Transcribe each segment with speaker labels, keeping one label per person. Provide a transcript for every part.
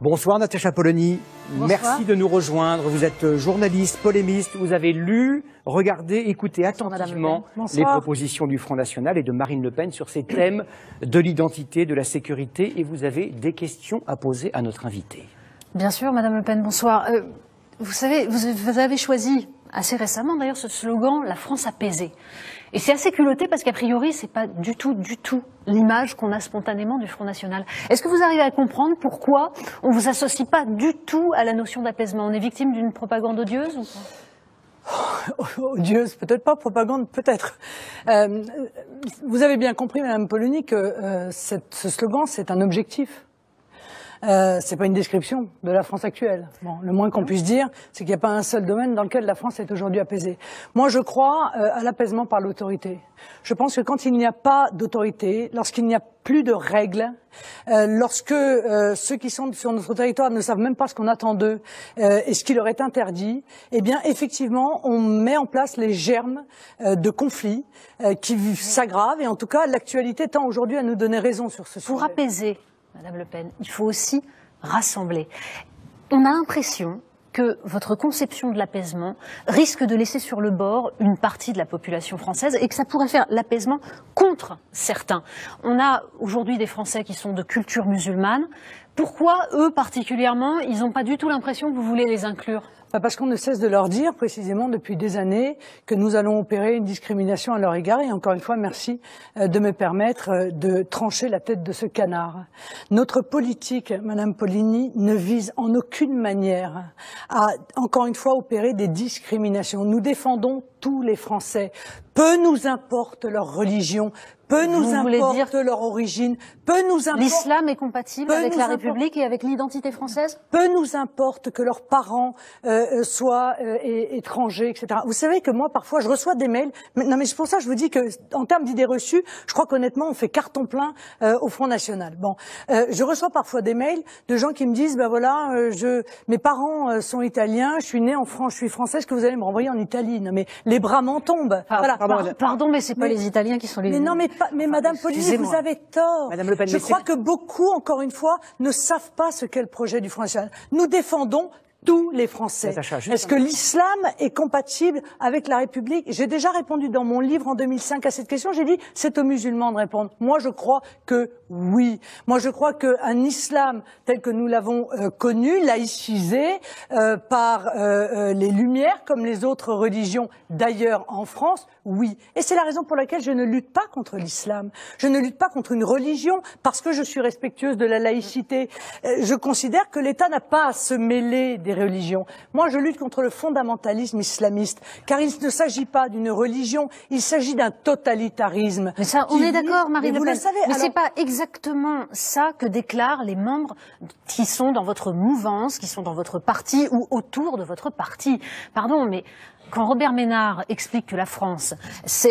Speaker 1: Bonsoir Natacha Polony,
Speaker 2: Bonsoir.
Speaker 1: Merci de nous rejoindre. Vous êtes journaliste, polémiste, vous avez lu, regardé, écouté attentivement les propositions du Front National et de Marine Le Pen sur ces thèmes de l'identité, de la sécurité, et vous avez des questions à poser à notre invitée.
Speaker 2: Bien sûr, Madame Le Pen, bonsoir. Vous savez, vous avez choisi assez récemment d'ailleurs ce slogan « La France apaisée ». Et c'est assez culotté parce qu'a priori, c'est pas du tout l'image qu'on a spontanément du Front National. Est-ce que vous arrivez à comprendre pourquoi on vous associe pas du tout à la notion d'apaisement? On est victime d'une propagande odieuse ou pas?
Speaker 3: Odieuse, peut-être pas, propagande, peut-être. Vous avez bien compris, Madame Polony, que ce slogan, c'est un objectif. C'est pas une description de la France actuelle. Bon, le moins qu'on puisse dire, c'est qu'il n'y a pas un seul domaine dans lequel la France est aujourd'hui apaisée. Moi, je crois à l'apaisement par l'autorité. Je pense que quand il n'y a pas d'autorité, lorsqu'il n'y a plus de règles, lorsque ceux qui sont sur notre territoire ne savent même pas ce qu'on attend d'eux et ce qui leur est interdit, eh bien, effectivement, on met en place les germes de conflits qui s'aggravent. Et en tout cas, l'actualité tend aujourd'hui à nous donner raison sur ce sujet.
Speaker 2: Pour apaiser, Madame Le Pen, il faut aussi rassembler. On a l'impression que votre conception de l'apaisement risque de laisser sur le bord une partie de la population française et que ça pourrait faire l'apaisement contre certains. On a aujourd'hui des Français qui sont de culture musulmane. Pourquoi, eux particulièrement, ils n'ont pas du tout l'impression que vous voulez les inclure ?
Speaker 3: Parce qu'on ne cesse de leur dire, précisément depuis des années, que nous allons opérer une discrimination à leur égard. Et encore une fois, merci de me permettre de trancher la tête de ce canard. Notre politique, Madame Polony, ne vise en aucune manière à, encore une fois, opérer des discriminations. Nous défendons tous les Français. Peu nous importe leur religion, peu nous importe leur origine, peu nous importe...
Speaker 2: L'islam est compatible avec la République et avec l'identité française?
Speaker 3: Peu nous importe que leurs parents soient étrangers, etc. Vous savez que moi, parfois, je reçois des mails. Non, mais c'est pour ça que je vous dis que, en termes d'idées reçues, je crois qu'honnêtement, on fait carton plein au Front National. Bon, je reçois parfois des mails de gens qui me disent, ben voilà, mes parents sont italiens, je suis née en France, je suis française, que vous allez me renvoyer en Italie. Non, mais les bras m'en tombent. Voilà.
Speaker 2: Pardon, mais c'est pas les Italiens qui sont les...
Speaker 3: Mais Madame Polony, vous avez tort.
Speaker 1: Madame Le Pen,
Speaker 3: je crois que beaucoup, encore une fois, ne savent pas ce qu'est le projet du Front National. Nous défendons tous les Français. Est-ce que l'islam est compatible avec la République? J'ai déjà répondu dans mon livre en 2005 à cette question. J'ai dit, c'est aux musulmans de répondre. Moi, je crois que oui. Moi, je crois qu'un islam tel que nous l'avons connu, laïcisé par les Lumières, comme les autres religions d'ailleurs en France, oui. Et c'est la raison pour laquelle je ne lutte pas contre l'islam. Je ne lutte pas contre une religion parce que je suis respectueuse de la laïcité. Je considère que l'État n'a pas à se mêler des religions. Moi, je lutte contre le fondamentalisme islamiste, car il ne s'agit pas d'une religion, il s'agit d'un totalitarisme.
Speaker 2: Mais ça, on est d'accord, Marine Le Pen. Mais c'est pas exactement ça que déclarent les membres qui sont dans votre mouvance, qui sont dans votre parti ou autour de votre parti. Pardon, mais quand Robert Ménard explique que la France,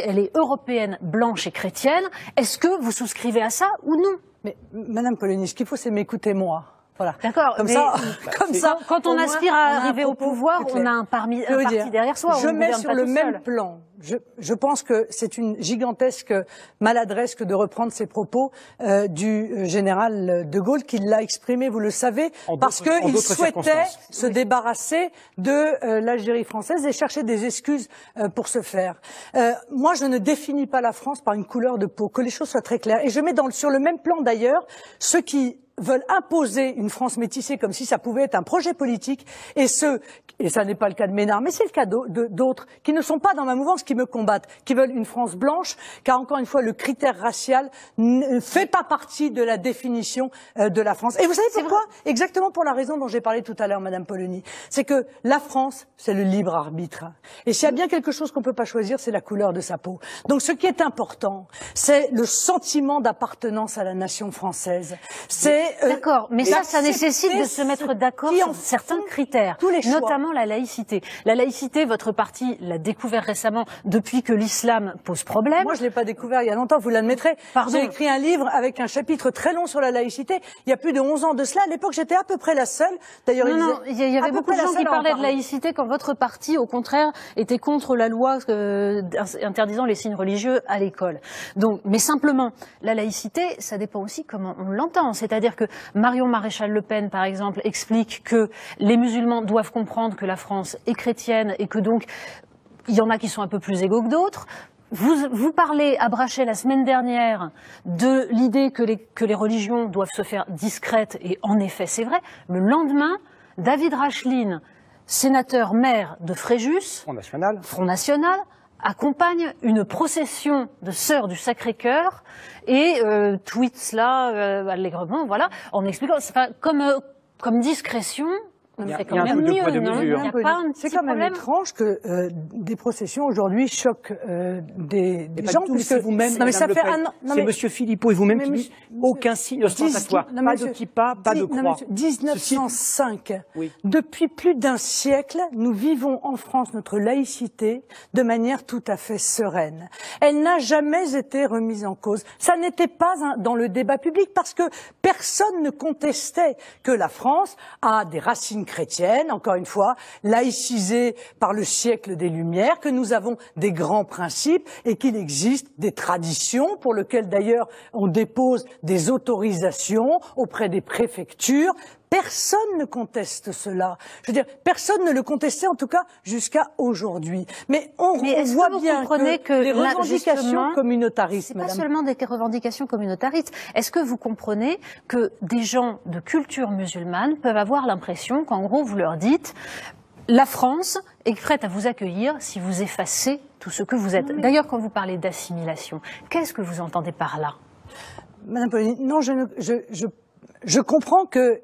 Speaker 2: elle est européenne, blanche et chrétienne, est-ce que vous souscrivez à ça ou non?
Speaker 3: Mais Madame Polony, ce qu'il faut, c'est m'écouter moi. Voilà.
Speaker 2: D'accord.
Speaker 3: Comme ça,
Speaker 2: quand on aspire à arriver au pouvoir, on a un parti derrière soi.
Speaker 3: Je mets sur le même plan. Je pense que c'est une gigantesque maladresse que de reprendre ces propos du général de Gaulle, qui l'a exprimé, vous le savez, parce qu'il souhaitait se débarrasser de l'Algérie française et chercher des excuses pour ce faire. Moi, je ne définis pas la France par une couleur de peau, que les choses soient très claires. Et je mets sur le même plan d'ailleurs ceux qui veulent imposer une France métissée comme si ça pouvait être un projet politique, et ça n'est pas le cas de Ménard, mais c'est le cas d'autres qui ne sont pas dans ma mouvance, qui me combattent, qui veulent une France blanche, car encore une fois, le critère racial ne fait pas partie de la définition de la France. Et vous savez pourquoi? Exactement pour la raison dont j'ai parlé tout à l'heure, Madame Polony. C'est que la France, c'est le libre arbitre. Et s'il y a bien quelque chose qu'on ne peut pas choisir, c'est la couleur de sa peau. Donc ce qui est important, c'est le sentiment d'appartenance à la nation française.
Speaker 2: D'accord, mais ça nécessite de se mettre d'accord sur certains critères, notamment la laïcité. La laïcité, votre parti l'a découvert récemment depuis que l'islam pose problème.
Speaker 3: Moi, je l'ai pas découvert il y a longtemps, vous l'admettrez. J'ai écrit un livre avec un chapitre très long sur la laïcité. Il y a plus de 11 ans de cela. À l'époque, j'étais à peu près la seule. D'ailleurs,
Speaker 2: il y avait beaucoup de gens qui parlaient de laïcité quand votre parti, au contraire, était contre la loi interdisant les signes religieux à l'école. Donc, mais simplement, la laïcité, ça dépend aussi comment on l'entend. C'est-à-dire C'est-à-dire que Marion Maréchal Le Pen, par exemple, explique que les musulmans doivent comprendre que la France est chrétienne et que donc il y en a qui sont un peu plus égaux que d'autres. Vous parlez à Brachet la semaine dernière de l'idée que les religions doivent se faire discrètes, et en effet c'est vrai. Le lendemain, David Racheline, sénateur maire de Fréjus, Front National, accompagne une procession de sœurs du Sacré-Cœur et tweet cela allègrement, voilà, en expliquant, comme discrétion. C'est quand même mieux, non?
Speaker 3: C'est quand même étrange que des processions aujourd'hui choquent des gens.
Speaker 1: C'est vous-même, c'est Monsieur Philippot et vous-même qui dites aucun signe ostentatoire, pas de kippa, pas de croix.
Speaker 3: 1905, depuis plus d'un siècle, nous vivons en France notre laïcité de manière tout à fait sereine. Elle n'a jamais été remise en cause. Ça n'était pas dans le débat public parce que personne ne contestait que la France a des racines chrétienne, encore une fois, laïcisée par le siècle des Lumières, que nous avons des grands principes et qu'il existe des traditions pour lesquelles d'ailleurs on dépose des autorisations auprès des préfectures. Personne ne conteste cela. Je veux dire, personne ne le contestait en tout cas jusqu'à aujourd'hui. Mais on voit bien que les revendications communautaristes,
Speaker 2: c'est pas seulement des revendications communautaristes. Est-ce que vous comprenez que des gens de culture musulmane peuvent avoir l'impression qu'en gros vous leur dites la France est prête à vous accueillir si vous effacez tout ce que vous êtes. D'ailleurs, quand vous parlez d'assimilation, qu'est-ce que vous entendez par là?
Speaker 3: Madame Poligny, non, je comprends que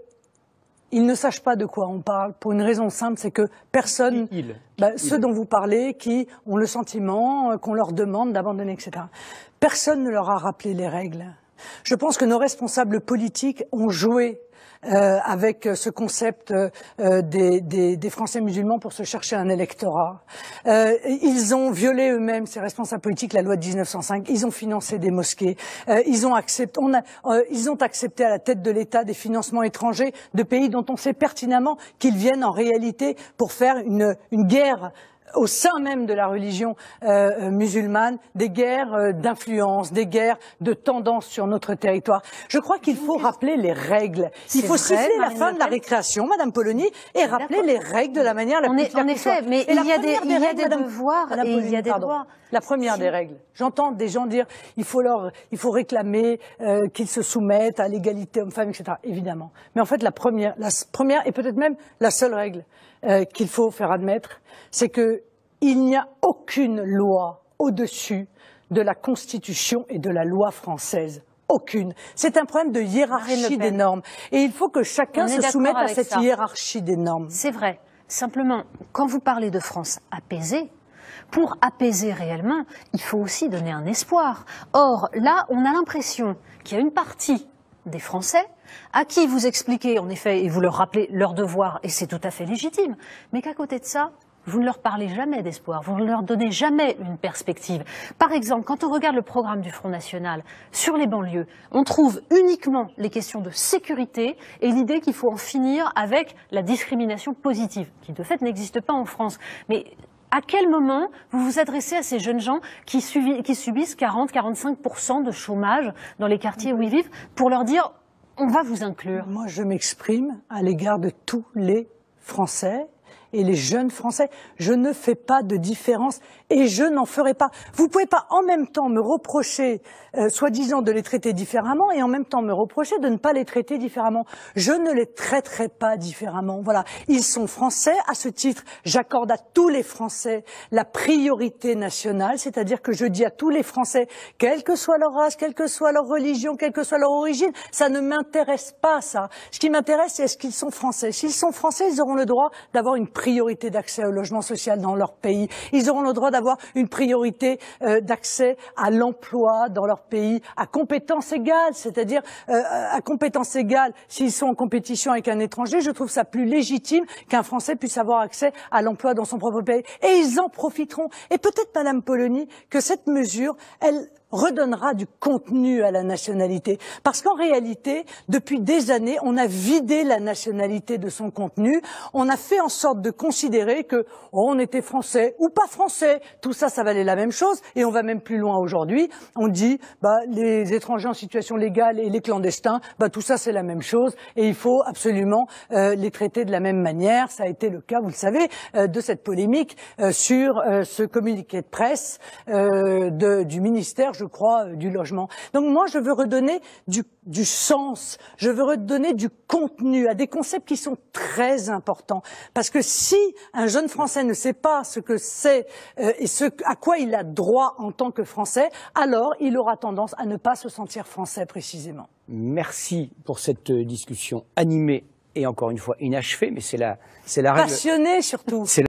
Speaker 3: ils ne sachent pas de quoi on parle, pour une raison simple, c'est que personne, ceux dont vous parlez, qui ont le sentiment qu'on leur demande d'abandonner, etc. Personne ne leur a rappelé les règles. Je pense que nos responsables politiques ont joué avec ce concept des Français musulmans pour se chercher un électorat. Ils ont violé eux-mêmes, ces responsables politiques, la loi de 1905. Ils ont financé des mosquées. Ils ont accepté à la tête de l'État des financements étrangers de pays dont on sait pertinemment qu'ils viennent en réalité pour faire une guerre au sein même de la religion musulmane, des guerres d'influence, des guerres de tendance sur notre territoire. Je crois qu'il faut rappeler les règles. Il faut siffler la fin de la récréation, Madame Poligny, et rappeler les règles de la manière la plus claire qui soit.
Speaker 2: En effet, mais il y a des devoirs et il y a des droits.
Speaker 3: La première des règles. J'entends des gens dire il faut réclamer qu'ils se soumettent à l'égalité homme-femme, etc. Évidemment. Mais en fait, la première et peut-être même la seule règle qu'il faut faire admettre, c'est que il n'y a aucune loi au-dessus de la Constitution et de la loi française. Aucune. C'est un problème de hiérarchie des normes. Et il faut que chacun se soumette à cette hiérarchie des normes.
Speaker 2: C'est vrai. Simplement, quand vous parlez de France apaisée, pour apaiser réellement, il faut aussi donner un espoir. Or, là, on a l'impression qu'il y a une partie des Français à qui vous expliquez, en effet, et vous leur rappelez leurs devoirs, et c'est tout à fait légitime, mais qu'à côté de ça, vous ne leur parlez jamais d'espoir, vous ne leur donnez jamais une perspective. Par exemple, quand on regarde le programme du Front National sur les banlieues, on trouve uniquement les questions de sécurité et l'idée qu'il faut en finir avec la discrimination positive, qui de fait n'existe pas en France. Mais à quel moment vous vous adressez à ces jeunes gens qui subissent 40-45% de chômage dans les quartiers où ils vivent pour leur dire on va vous inclure?
Speaker 3: Moi, je m'exprime à l'égard de tous les Français et les jeunes Français. Je ne fais pas de différence et je n'en ferai pas. Vous pouvez pas en même temps me reprocher, soi-disant, de les traiter différemment et en même temps me reprocher de ne pas les traiter différemment. Je ne les traiterai pas différemment. Voilà. Ils sont Français. À ce titre, j'accorde à tous les Français la priorité nationale, c'est-à-dire que je dis à tous les Français, quelle que soit leur race, quelle que soit leur religion, quelle que soit leur origine, ça ne m'intéresse pas, ça. Ce qui m'intéresse, c'est est-ce qu'ils sont Français. S'ils sont Français, ils auront le droit d'avoir une priorité d'accès au logement social dans leur pays. Ils auront le droit d'avoir une priorité d'accès à l'emploi dans leur pays, à compétences égales, c'est-à-dire à compétences égales, s'ils sont en compétition avec un étranger, je trouve ça plus légitime qu'un Français puisse avoir accès à l'emploi dans son propre pays. Et ils en profiteront. Et peut-être, Madame Poligny, que cette mesure, elle redonnera du contenu à la nationalité. Parce qu'en réalité, depuis des années, on a vidé la nationalité de son contenu. On a fait en sorte de considérer que on était français ou pas français. Tout ça, ça valait la même chose. Et on va même plus loin aujourd'hui. On dit, les étrangers en situation légale et les clandestins, tout ça, c'est la même chose. Et il faut absolument les traiter de la même manière. Ça a été le cas, vous le savez, de cette polémique sur ce communiqué de presse du ministère, je crois, du logement. Donc moi, je veux redonner du sens, je veux redonner du contenu à des concepts qui sont très importants. Parce que si un jeune Français ne sait pas ce que c'est et à quoi il a droit en tant que Français, alors il aura tendance à ne pas se sentir français précisément.
Speaker 1: Merci pour cette discussion animée et encore une fois inachevée, mais c'est la règle.
Speaker 3: Passionnée surtout.